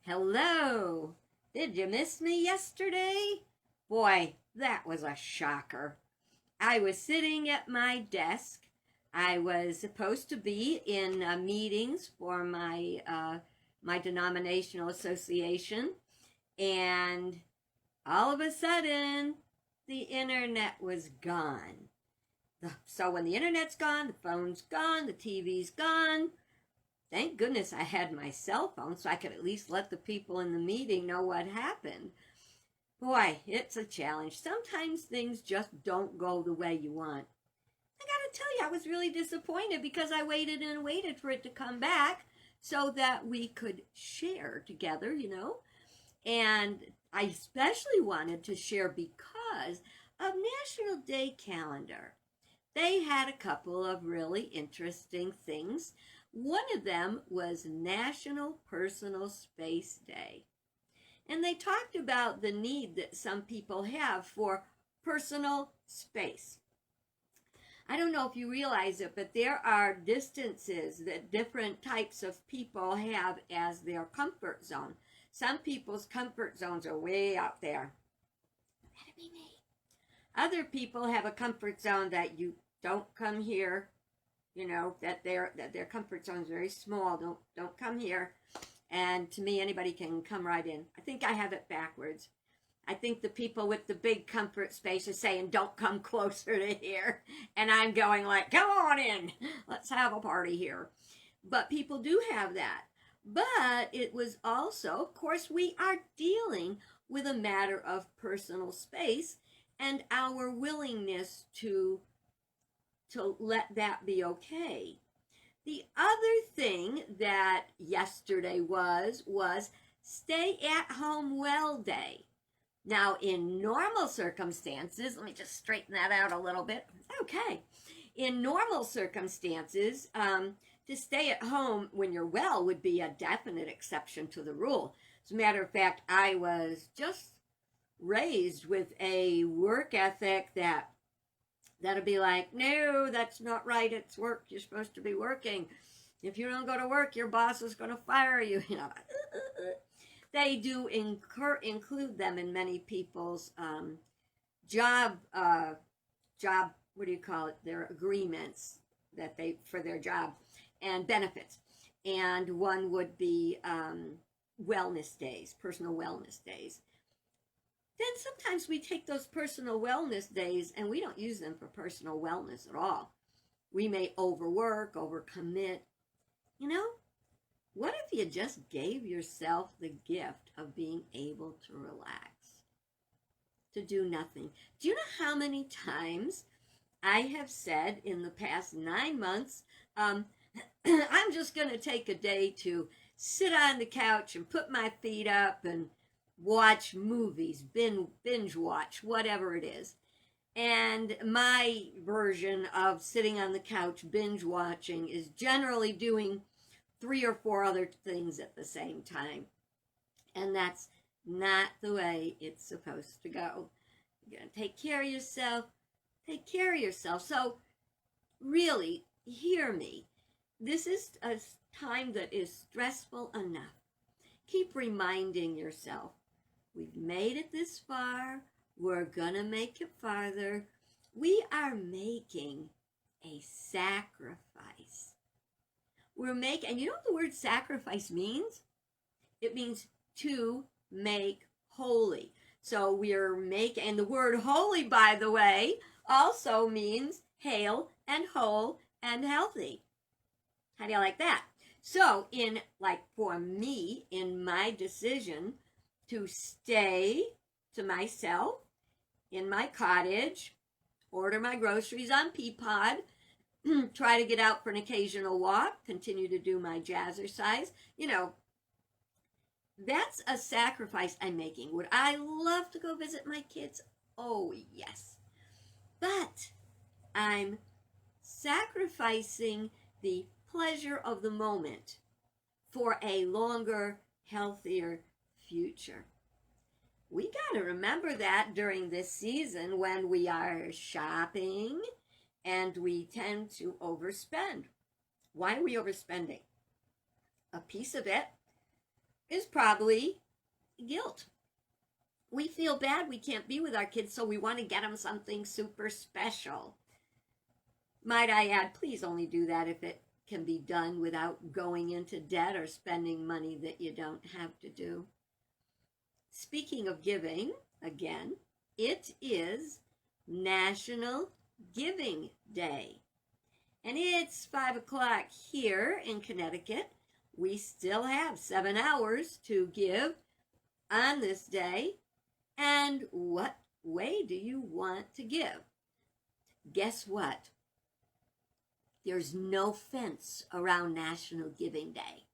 Hello. Did you miss me yesterday? Boy, that was a shocker. I was sitting at my desk. I was supposed to be in meetings for my denominational association, and all of a sudden, the internet was gone. So when the internet's gone, the phone's gone, the TV's gone. Thank goodness I had my cell phone so I could at least let the people in the meeting know what happened. Boy, it's a challenge. Sometimes things just don't go the way you want. I gotta tell you, I was really disappointed because I waited and waited for it to come back so that we could share together. And I especially wanted to share because of National Day Calendar. They had a couple of really interesting things. One of them was National Personal Space Day. And they talked about the need that some people have for personal space. I don't know if you realize it, but there are distances that different types of people have as their comfort zone. Some people's comfort zones are way out there. That'd be me. Other people have a comfort zone that you don't come here. That their comfort zone is very small. Don't come here. And to me, anybody can come right in. I think I have it backwards. I think the people with the big comfort space are saying, don't come closer to here. And I'm going like, come on in. Let's have a party here. But people do have that. But it was also, of course, we are dealing with a matter of personal space and our willingness to let that be okay. The other thing that yesterday was Stay at Home Well Day. Now, in normal circumstances, let me just straighten that out a little bit. Okay. In normal circumstances, to stay at home when you're well would be a definite exception to the rule. As a matter of fact, I was just raised with a work ethic that'll be like, no, that's not right. It's work. You're supposed to be working. If you don't go to work, your boss is going to fire you. They do include them in many people's job, what do you call it? Their agreements for their job and benefits. And one would be wellness days, personal wellness days. Then sometimes we take those personal wellness days and we don't use them for personal wellness at all. We may overwork, overcommit. What if you just gave yourself the gift of being able to relax, to do nothing? Do you know how many times I have said in the past 9 months, I'm just going to take a day to sit on the couch and put my feet up and watch movies, binge watch, whatever it is. And my version of sitting on the couch binge watching is generally doing 3 or 4 other things at the same time. And that's not the way it's supposed to go. You're going to take care of yourself. Take care of yourself. So really, hear me. This is a time that is stressful enough. Keep reminding yourself, we've made it this far. We're going to make it farther. We are making a sacrifice. And you know what the word sacrifice means? It means to make holy. So we're making, and the word holy, by the way, also means hale and whole and healthy. How do you like that? So for me, in my decision to stay to myself in my cottage, order my groceries on Peapod, try to get out for an occasional walk, continue to do my jazzercise, that's a sacrifice I'm making. Would I love to go visit my kids? Oh, yes. But I'm sacrificing the pleasure of the moment for a longer, healthier future. We got to remember that during this season when we are shopping and we tend to overspend. Why are we overspending? A piece of it is probably guilt. We feel bad we can't be with our kids, so we want to get them something super special. Might I add, please only do that if it can be done without going into debt or spending money that you don't have to do. Speaking of giving, again, it is National Giving Day. And it's 5 o'clock here in Connecticut. We still have 7 hours to give on this day. And what way do you want to give? Guess what? There's no fence around National Giving Day.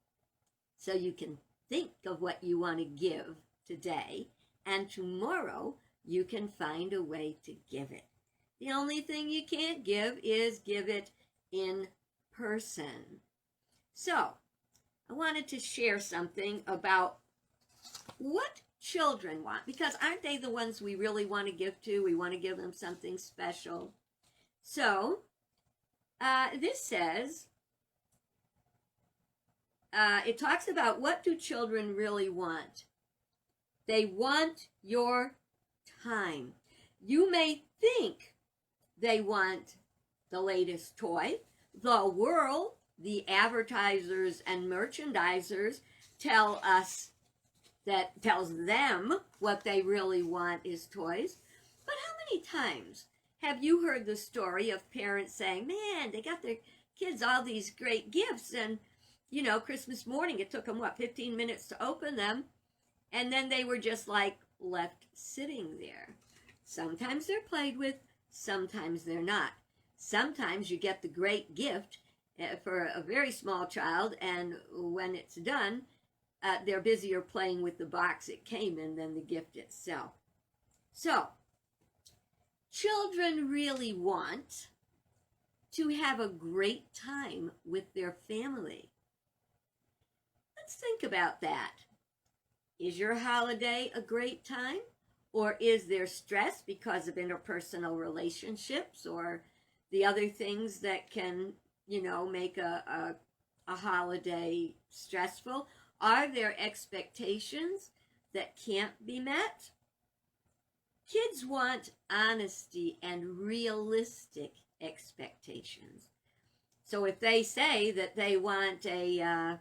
So you can think of what you want to give today, and tomorrow you can find a way to give it. The only thing you can't give is give it in person. So, I wanted to share something about what children want, because aren't they the ones we really want to give to? We want to give them something special. So, this says, it talks about what do children really want. They want your time. You may think they want the latest toy. The world, the advertisers and merchandisers tells them what they really want is toys. But how many times have you heard the story of parents saying, man, they got their kids all these great gifts, and, you know, Christmas morning, it took them, 15 minutes to open them, and then they were just like left sitting there. Sometimes they're played with, sometimes they're not. Sometimes you get the great gift for a very small child, and when it's done, they're busier playing with the box it came in than the gift itself. So, children really want to have a great time with their family. Let's think about that. Is your holiday a great time? Or is there stress because of interpersonal relationships or the other things that can, make a holiday stressful? Are there expectations that can't be met? Kids want honesty and realistic expectations. So if they say that they want a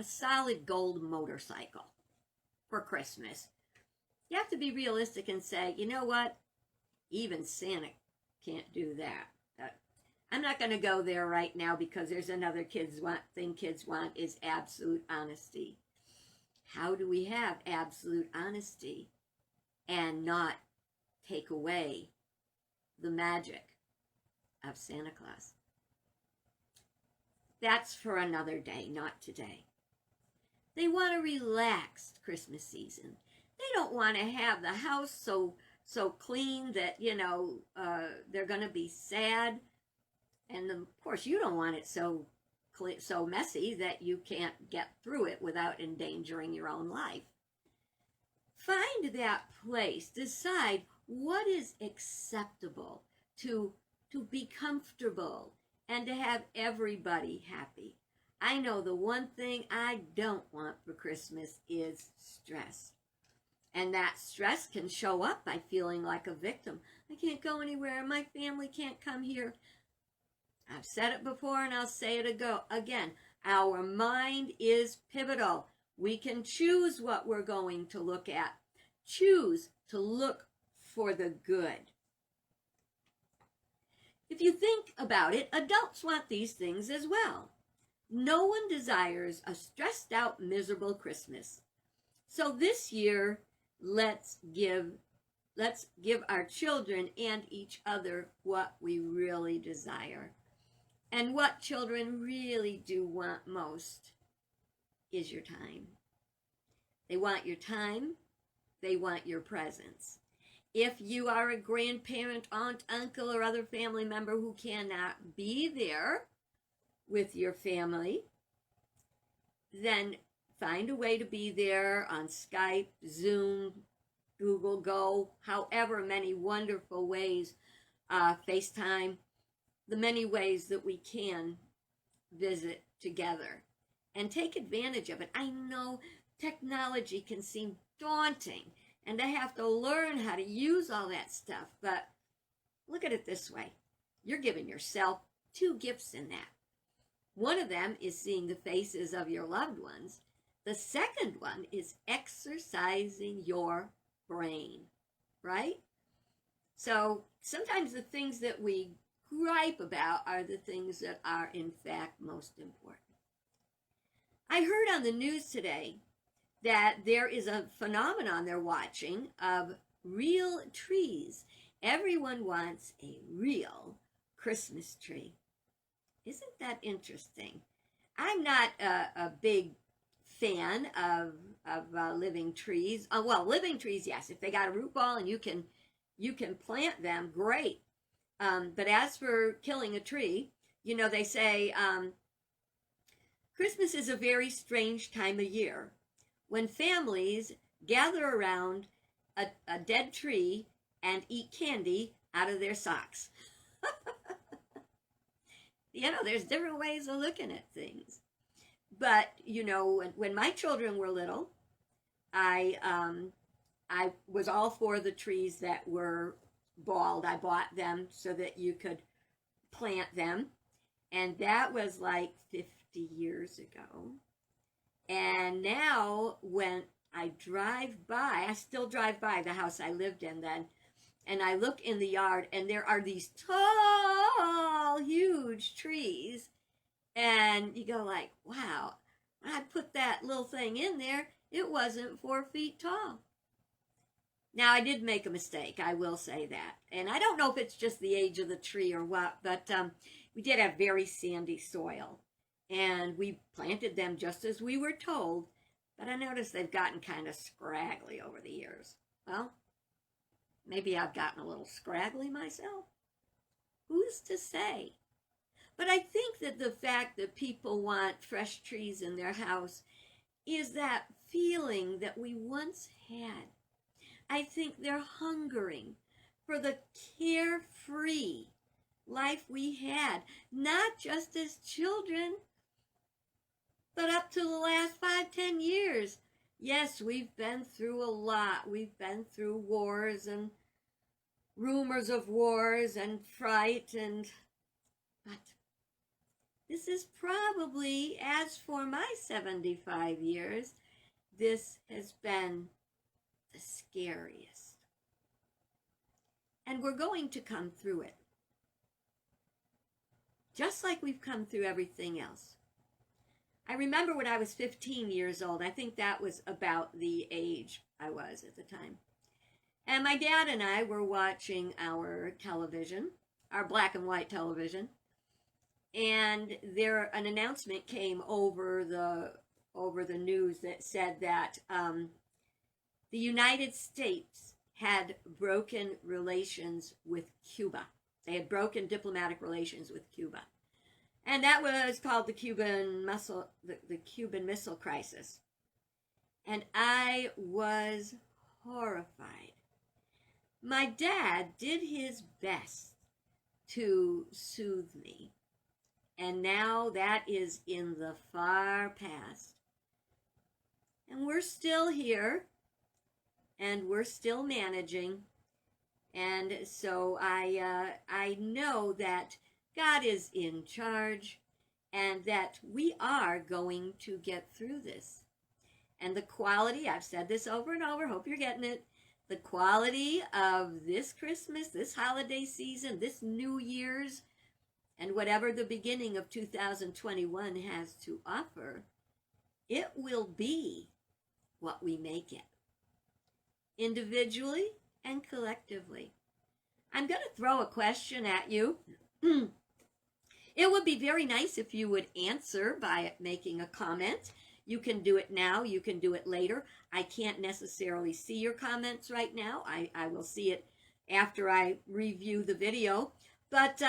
solid gold motorcycle for Christmas, you have to be realistic and say, you know what? Even Santa can't do that. I'm not going to go there right now because there's another thing kids want is absolute honesty. How do we have absolute honesty and not take away the magic of Santa Claus? That's for another day, not today. They want a relaxed Christmas season. They don't want to have the house so clean that, they're going to be sad. And of course, you don't want it so messy that you can't get through it without endangering your own life. Find that place. Decide what is acceptable to be comfortable and to have everybody happy. I know the one thing I don't want for Christmas is stress. And that stress can show up by feeling like a victim. I can't go anywhere. My family can't come here. I've said it before and I'll say it again. Our mind is pivotal. We can choose what we're going to look at. Choose to look for the good. If you think about it, adults want these things as well. No one desires a stressed out, miserable Christmas. So this year, let's give our children and each other what we really desire. And what children really do want most is your time. They want your time. They want your presence. If you are a grandparent, aunt, uncle, or other family member who cannot be there with your family, then find a way to be there on Skype, Zoom, Google Go, however many wonderful ways, FaceTime, the many ways that we can visit together and take advantage of it. I know technology can seem daunting and to have to learn how to use all that stuff, but look at it this way. You're giving yourself two gifts in that. One of them is seeing the faces of your loved ones. The second one is exercising your brain, right? So sometimes the things that we gripe about are the things that are in fact most important. I heard on the news today that there is a phenomenon they're watching of real trees. Everyone wants a real Christmas tree. Isn't that interesting? I'm not a big fan of living trees. Well, living trees, yes. If they got a root ball and you can plant them, great. But as for killing a tree, you know, they say Christmas is a very strange time of year when families gather around a dead tree and eat candy out of their socks. You know, there's different ways of looking at things. But, you know, when my children were little, I was all for the trees that were bald. I bought them so that you could plant them. And that was like 50 years ago. And now when I drive by, I still drive by the house I lived in then, and I look in the yard and there are these tall, huge trees. And you go like, wow, when I put that little thing in there, it wasn't 4 feet tall. Now, I did make a mistake, I will say that. And I don't know if it's just the age of the tree or what, but we did have very sandy soil. And we planted them just as we were told, but I noticed they've gotten kind of scraggly over the years. Well, maybe I've gotten a little scraggly myself. Who's to say? But I think that the fact that people want fresh trees in their house is that feeling that we once had. I think they're hungering for the carefree life we had, not just as children, but up to the last 5-10 years. Yes, we've been through a lot. We've been through wars and rumors of wars and fright, but this is probably, as for my 75 years, this has been the scariest. And we're going to come through it. Just like we've come through everything else. I remember when I was 15 years old, I think that was about the age I was at the time. And my dad and I were watching our television, our black and white television, and an announcement came over the news that said that the United States had broken relations with Cuba. They had broken diplomatic relations with Cuba. And that was called the Cuban Missile Crisis. And I was horrified. My dad did his best to soothe me. And now that is in the far past. And we're still here. And we're still managing. And so I know that God is in charge and that we are going to get through this. And the quality, I've said this over and over, hope you're getting it, the quality of this Christmas, this holiday season, this New Year's, and whatever the beginning of 2021 has to offer, it will be what we make it, individually and collectively. I'm going to throw a question at you. It would be very nice if you would answer by making a comment. You can do it now. You can do it later. I can't necessarily see your comments right now. I will see it after I review the video. But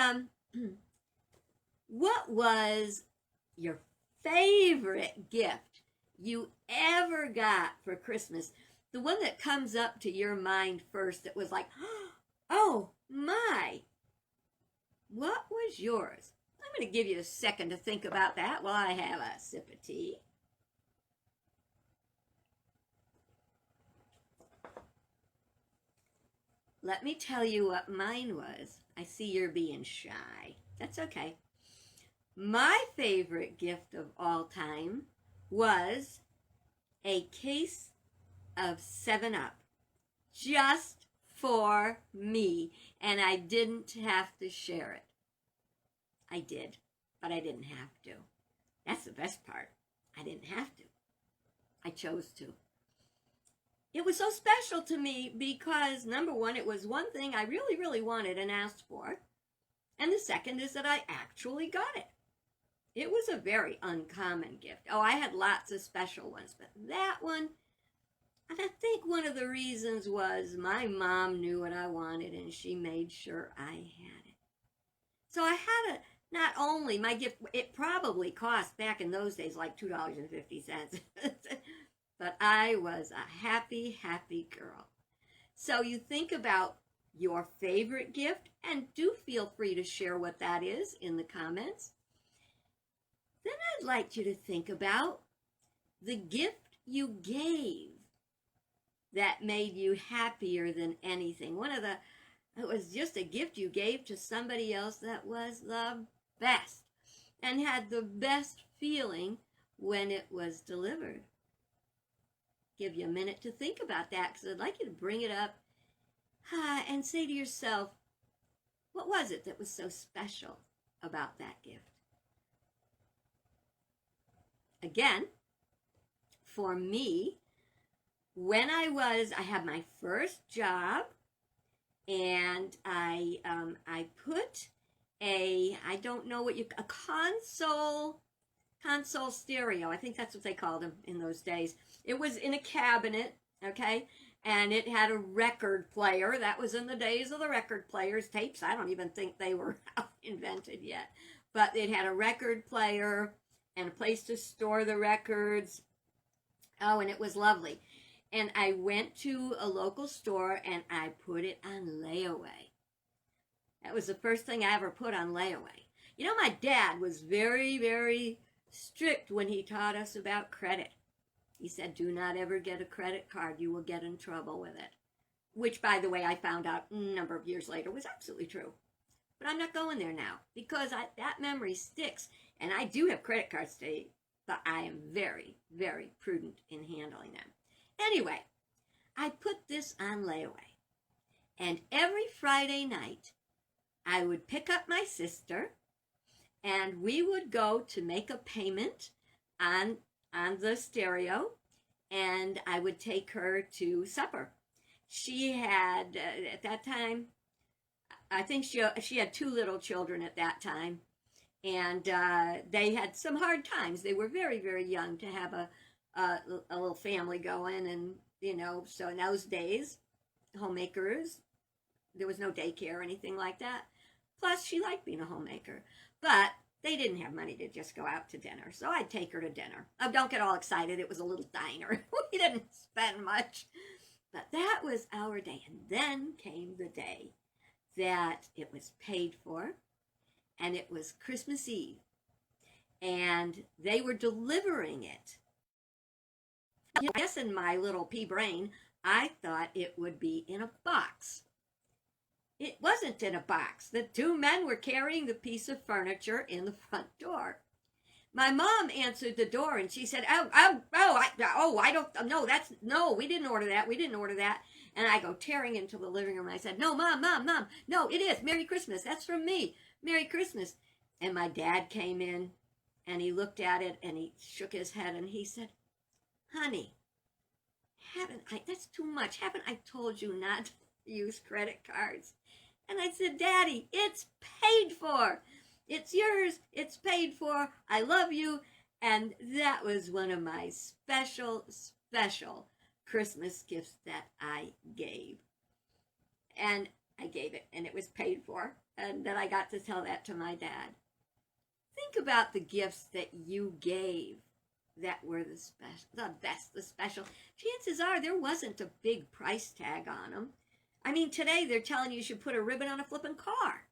what was your favorite gift you ever got for Christmas? The one that comes up to your mind first that was like, oh my, what was yours? I'm going to give you a second to think about that while I have a sip of tea. Let me tell you what mine was. I see you're being shy. That's okay. My favorite gift of all time was a case of 7-Up. Just for me. And I didn't have to share it. I did, but I didn't have to. That's the best part. I didn't have to. I chose to. It was so special to me because, number one, it was one thing I really, really wanted and asked for. And the second is that I actually got it. It was a very uncommon gift. Oh, I had lots of special ones, but that one, and I think one of the reasons was my mom knew what I wanted and she made sure I had it. So I had a, not only my gift, it probably cost back in those days like $2.50. But I was a happy, happy girl. So you think about your favorite gift, and do feel free to share what that is in the comments. Then I'd like you to think about the gift you gave that made you happier than anything. It was just a gift you gave to somebody else that was the best and had the best feeling when it was delivered. Give you a minute to think about that, because I'd like you to bring it up and say to yourself, what was it that was so special about that gift? Again, for me, when I had my first job, and I put a console stereo. I think that's what they called them in those days. It was in a cabinet, okay? And it had a record player. That was in the days of the record players. Tapes, I don't even think they were invented yet. But it had a record player and a place to store the records. Oh, and it was lovely. And I went to a local store and I put it on layaway. That was the first thing I ever put on layaway. You know, my dad was very, very strict when he taught us about credit. He said, do not ever get a credit card. You will get in trouble with it. Which, by the way, I found out a number of years later was absolutely true. But I'm not going there now because that memory sticks. And I do have credit cards today, but I am very, very prudent in handling them. Anyway, I put this on layaway. And every Friday night, I would pick up my sister and we would go to make a payment on the stereo, and I would take her to supper. She had, at that time, I think she had 2 little children at that time, and they had some hard times. They were very, very young to have a little family going, and, you know, so in those days, homemakers, there was no daycare or anything like that. Plus, she liked being a homemaker. But they didn't have money to just go out to dinner, so I'd take her to dinner. Oh, don't get all excited. It was a little diner. We didn't spend much. But that was our day. And then came the day that it was paid for, and it was Christmas Eve. And they were delivering it. I guess in my little pea brain, I thought it would be in a box. It wasn't in a box. The 2 men were carrying the piece of furniture in the front door. My mom answered the door and she said, no, we didn't order that. And I go tearing into the living room and I said, no, Mom, no, it is. Merry Christmas. That's from me. Merry Christmas. And my dad came in and he looked at it and he shook his head and he said, honey, that's too much. Haven't I told you not to use credit cards? And I said, Daddy, it's paid for. It's yours. It's paid for. I love you. And that was one of my special, special Christmas gifts that I gave. And I gave it, and it was paid for. And then I got to tell that to my dad. Think about the gifts that you gave that were the best, the special. Chances are there wasn't a big price tag on them. I mean, today they're telling you should put a ribbon on a flipping car.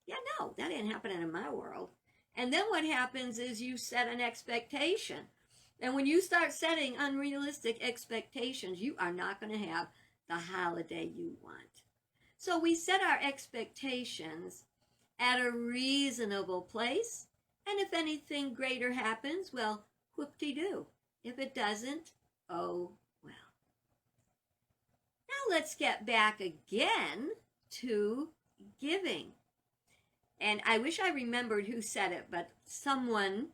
Yeah, no, that ain't happening in my world. And then what happens is you set an expectation. And when you start setting unrealistic expectations, you are not going to have the holiday you want. So we set our expectations at a reasonable place. And if anything greater happens, well, whoop-de-doo. If it doesn't, oh well. Now let's get back again to giving. And I wish I remembered who said it, but someone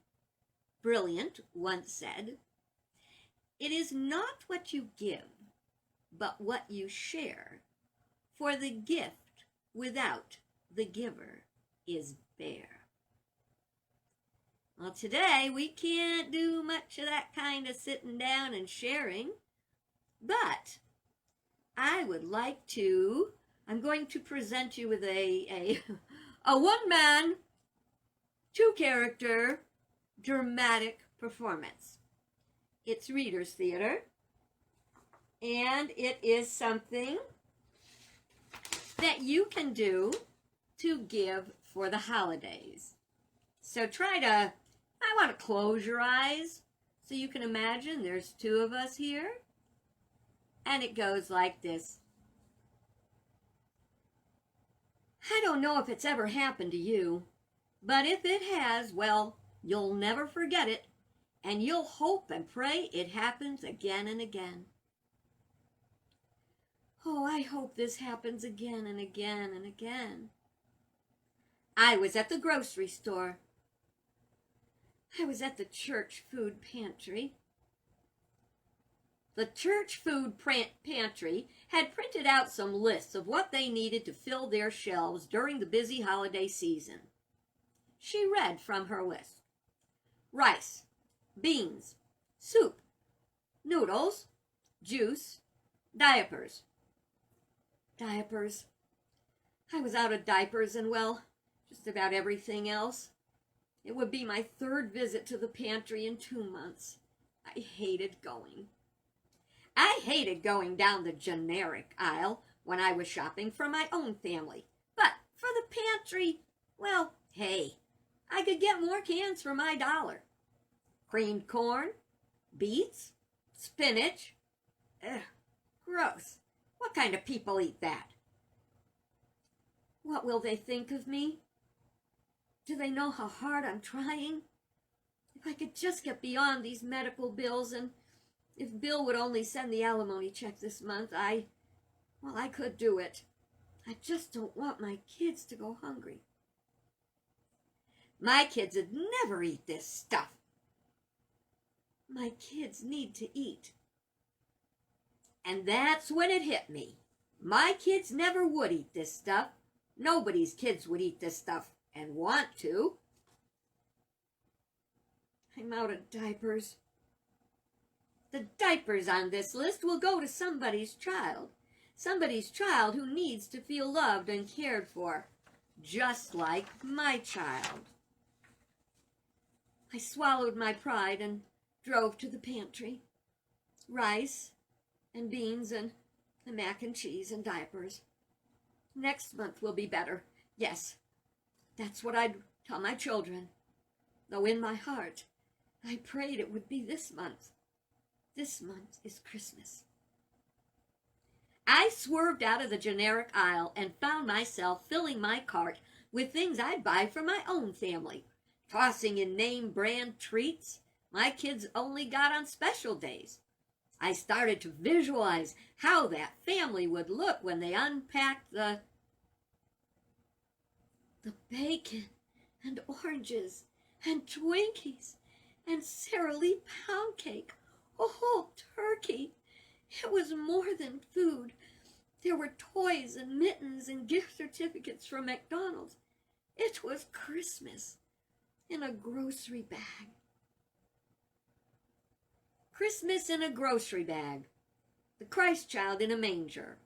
brilliant once said, "It is not what you give, but what you share, for the gift without the giver is bare." Well, today we can't do much of that kind of sitting down and sharing, but I'm going to present you with a one-man, two-character, dramatic performance. It's Reader's Theater, and it is something that you can do to give for the holidays. So I want to close your eyes so you can imagine there's two of us here, and it goes like this. I don't know if it's ever happened to you, but if it has, well, you'll never forget it, and you'll hope and pray it happens again and again. Oh, I hope this happens again and again and again. I was at the grocery store. I was at the church food pantry. The church food pantry had printed out some lists of what they needed to fill their shelves during the busy holiday season. She read from her list: rice, beans, soup, noodles, juice, diapers. Diapers. I was out of diapers and, well, just about everything else. It would be my third visit to the pantry in 2 months. I hated going. I hated going down the generic aisle when I was shopping for my own family. But for the pantry, well, hey, I could get more cans for my $1. Creamed corn, beets, spinach. Ugh, gross. What kind of people eat that? What will they think of me? Do they know how hard I'm trying? If I could just get beyond these medical bills, and if Bill would only send the alimony check this month, I could do it. I just don't want my kids to go hungry. My kids would never eat this stuff. My kids need to eat. And that's when it hit me. My kids never would eat this stuff. Nobody's kids would eat this stuff and want to. I'm out of diapers. The diapers on this list will go to somebody's child who needs to feel loved and cared for, just like my child. I swallowed my pride and drove to the pantry. Rice and beans and the mac and cheese and diapers. Next month will be better. Yes, that's what I'd tell my children. Though in my heart, I prayed it would be this month. This month is Christmas. I swerved out of the generic aisle and found myself filling my cart with things I'd buy for my own family, tossing in name brand treats my kids only got on special days. I started to visualize how that family would look when they unpacked the bacon and oranges and Twinkies and Sara Lee pound cake, a whole turkey. It was more than food. There were toys and mittens and gift certificates from McDonald's. It was Christmas in a grocery bag. Christmas in a grocery bag. The Christ child in a manger.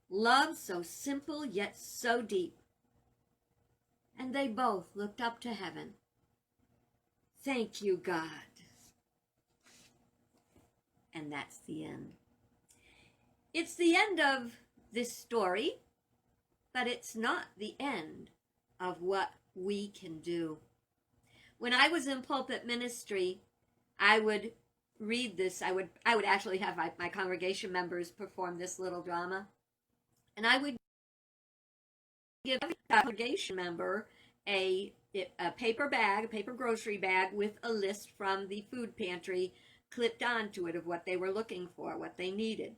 Love so simple yet so deep. And they both looked up to heaven. Thank you, God. And that's the end. It's the end of this story, but it's not the end of what we can do. When I was in pulpit ministry, I would read this. I would actually have my congregation members perform this little drama, and I would give every congregation member a paper bag, a paper grocery bag with a list from the food pantry clipped onto it of what they were looking for, what they needed.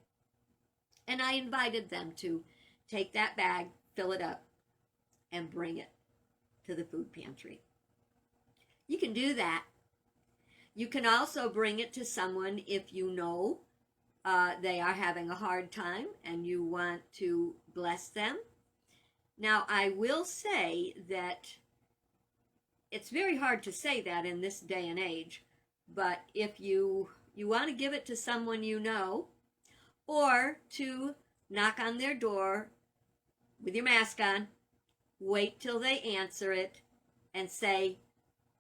And I invited them to take that bag, fill it up, and bring it to the food pantry. You can do that. You can also bring it to someone if you know they are having a hard time and you want to bless them. Now, I will say that it's very hard to say that in this day and age, but if you want to give it to someone you know, or to knock on their door with your mask on, wait till they answer it, and say,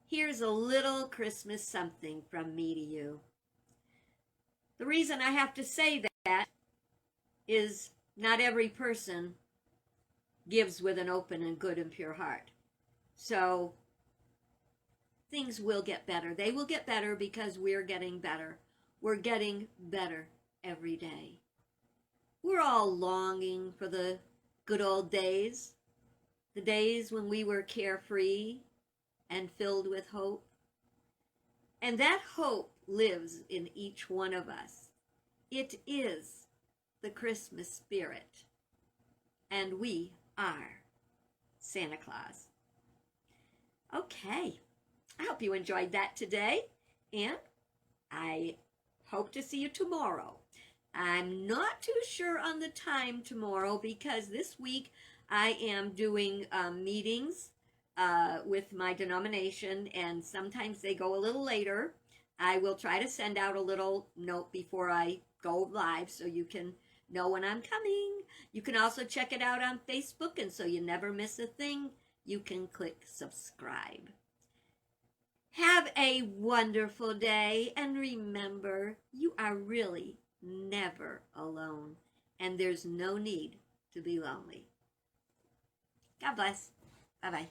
here's a little Christmas something from me to you. The reason I have to say that is not every person gives with an open and good and pure heart. So things will get better. They will get better because we're getting better. We're getting better every day. We're all longing for the good old days, the days when we were carefree and filled with hope. And that hope lives in each one of us. It is the Christmas spirit. And we are Santa Claus. Okay, I hope you enjoyed that today, and I hope to see you tomorrow. I'm not too sure on the time tomorrow because this week I am doing meetings with my denomination, and sometimes they go a little later. I will try to send out a little note before I go live so you can know when I'm coming. You can also check it out on Facebook, and so you never miss a thing, you can click subscribe. Have a wonderful day, and remember, you are really never alone, and there's no need to be lonely. God bless. Bye-bye.